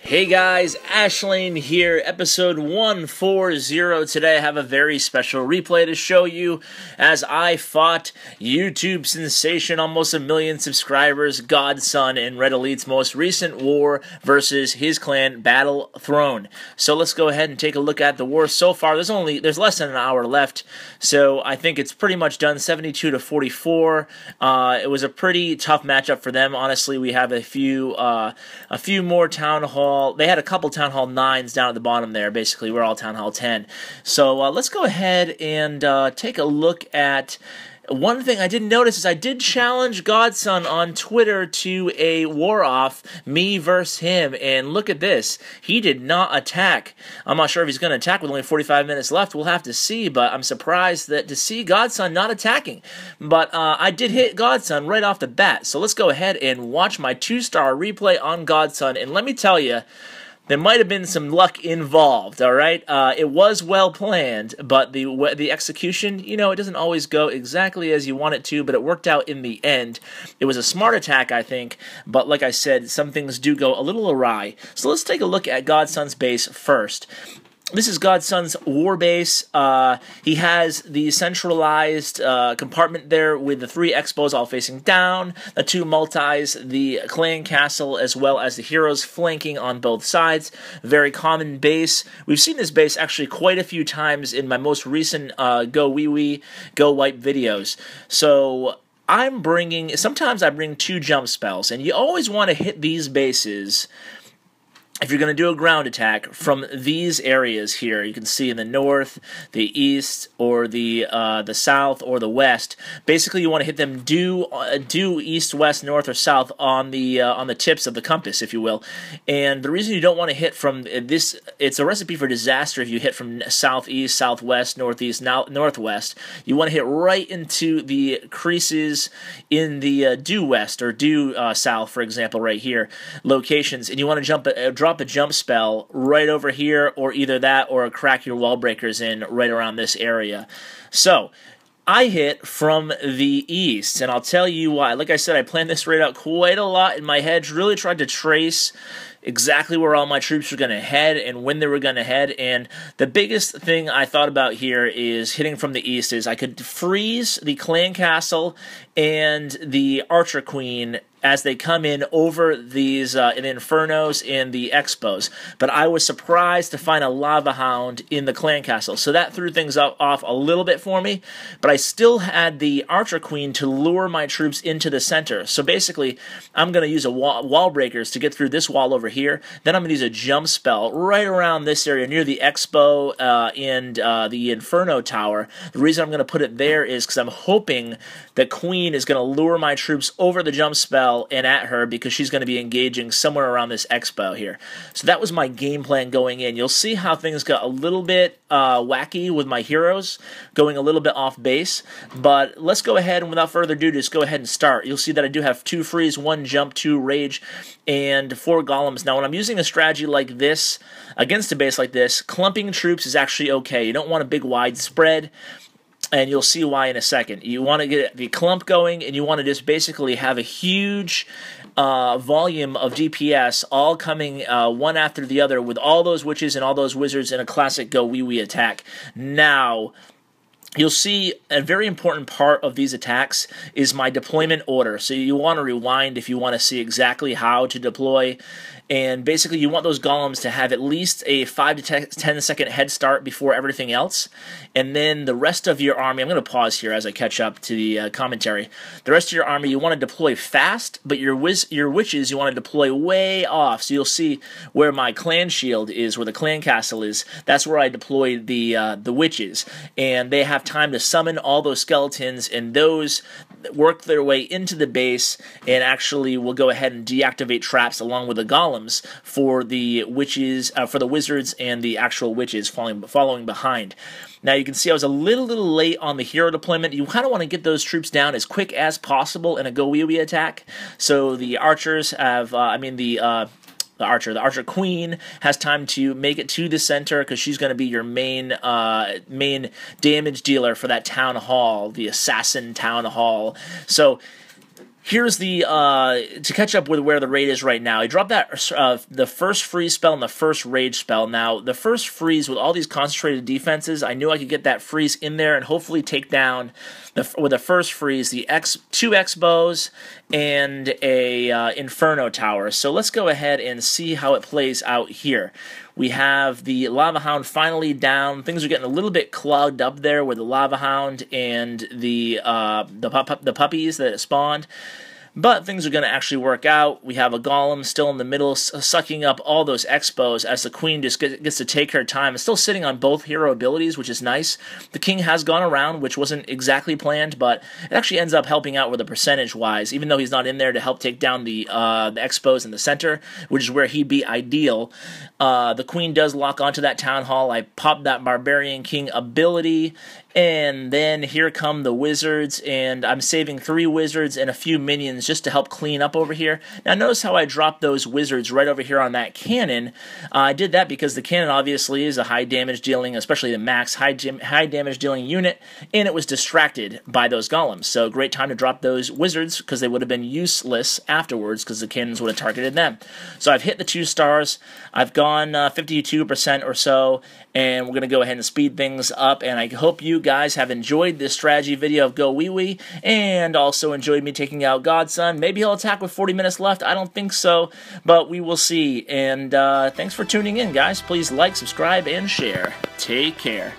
Hey guys, Ashlain here, episode 140. Today I have a very special replay to show you as I fought YouTube sensation, almost 1 million subscribers, Godson in Red Elite's most recent war versus his clan, BATTLETHRONE. So let's go ahead and take a look at the war so far. There's less than an hour left, so I think it's pretty much done, 72 to 44. It was a pretty tough matchup for them. Honestly, we have a few more Town Hall. They had a couple Town Hall 9s down at the bottom there. Basically, we're all Town Hall 10. So let's go ahead and take a look at... One thing I didn't notice is I did challenge Godson on Twitter to a war-off, me versus him, and look at this. He did not attack. I'm not sure if he's going to attack with only 45 minutes left. We'll have to see, but I'm surprised to see Godson not attacking. But I did hit Godson right off the bat, so let's go ahead and watch my 2-star replay on Godson, and let me tell you, there might have been some luck involved, all right? It was well planned, but the execution, you know, it doesn't always go exactly as you want it to, but it worked out in the end. It was a smart attack, I think, but like I said, some things do go a little awry. So let's take a look at Godson's base first. This is Godson's war base. He has the centralized compartment there with the 3 expos all facing down, the 2 multis, the clan castle, as well as the heroes flanking on both sides. Very common base. We've seen this base actually quite a few times in my most recent GoWiWi, GoWipe videos. So sometimes I bring 2 jump spells, and you always want to hit these bases if you're going to do a ground attack from these areas here. You can see in the north, the east, or the south, or the west. Basically, you want to hit them due east, west, north, or south on the tips of the compass, if you will. And the reason you don't want to hit from this, it's a recipe for disaster if you hit from southeast, southwest, northeast, northwest. You want to hit right into the creases in the due west or due south, for example, right here, locations, and you want to drop a jump spell right over here, or either that or crack your wall breakers in right around this area. So I hit from the east, and I'll tell you why. Like I said, I planned this raid out quite a lot in my head, really tried to trace exactly where all my troops were going to head and when they were going to head, and the biggest thing I thought about here is hitting from the east is I could freeze the clan castle and the archer queen as they come in over these infernos and the expos. But I was surprised to find a lava hound in the clan castle, so that threw things off a little bit for me, but I still had the archer queen to lure my troops into the center. So basically, I'm going to use wall breakers to get through this wall over here, then I'm going to use a jump spell right around this area near the expo and the inferno tower. The reason I'm going to put it there is because I'm hoping that queen is going to lure my troops over the jump spell and at her, because she's going to be engaging somewhere around this expo here. So that was my game plan going in. You'll see how things got a little bit wacky with my heroes going a little bit off base, but let's go ahead and without further ado just go ahead and start. You'll see that I do have 2 freeze, 1 jump, 2 rage, and 4 golems. Now when I'm using a strategy like this against a base like this, clumping troops is actually okay. You don't want a big wide spread, and you'll see why in a second. You want to get the clump going, and you want to just basically have a huge volume of DPS all coming one after the other with all those witches and all those wizards in a classic GoWiWi attack. Now, you'll see a very important part of these attacks is my deployment order. So you want to rewind if you want to see exactly how to deploy. And basically, you want those golems to have at least a 5 to 10 second head start before everything else. And then the rest of your army, I'm going to pause here as I catch up to the commentary. The rest of your army, you want to deploy fast, but your witches, you want to deploy way off. So you'll see where my clan shield is, where the clan castle is. That's where I deployed the witches. And they have time to summon all those skeletons, and those work their way into the base and actually will go ahead and deactivate traps along with the golems for the witches, for the wizards and the actual witches following behind. Now you can see I was a little late on the hero deployment. You kind of want to get those troops down as quick as possible in a GoWiWi attack. So the archers have, the archer queen has time to make it to the center because she's going to be your main damage dealer for that town hall, the assassin town hall. So Here's the, to catch up with where the raid is right now. He dropped that, the first freeze spell and the first rage spell. Now, the first freeze with all these concentrated defenses, I knew I could get that freeze in there and hopefully take down, with the first freeze, the two X-bows and a Inferno Tower. So let's go ahead and see how it plays out here. We have the Lava Hound finally down. Things are getting a little bit clogged up there with the Lava Hound and the puppies that spawned. But things are going to actually work out. We have a Golem still in the middle, sucking up all those Expos as the Queen just gets to take her time. It's still sitting on both hero abilities, which is nice. The King has gone around, which wasn't exactly planned, but it actually ends up helping out with the percentage-wise, even though he's not in there to help take down the Expos in the center, which is where he'd be ideal. The Queen does lock onto that Town Hall. I popped that Barbarian King ability, and then here come the Wizards, and I'm saving 3 Wizards and a few minions just to help clean up over here. Now notice how I dropped those Wizards right over here on that cannon. I did that because the cannon obviously is a high damage dealing, especially the max high damage dealing unit, and it was distracted by those Golems. So great time to drop those Wizards because they would have been useless afterwards because the cannons would have targeted them. So I've hit the 2 stars. I've gone 52% or so, and we're going to go ahead and speed things up, and I hope you guys have enjoyed this strategy video of GoWiWi, and also enjoyed me taking out Godson. Maybe he'll attack with 40 minutes left. I don't think so, but we will see. And thanks for tuning in, guys. Please like, subscribe, and share. Take care.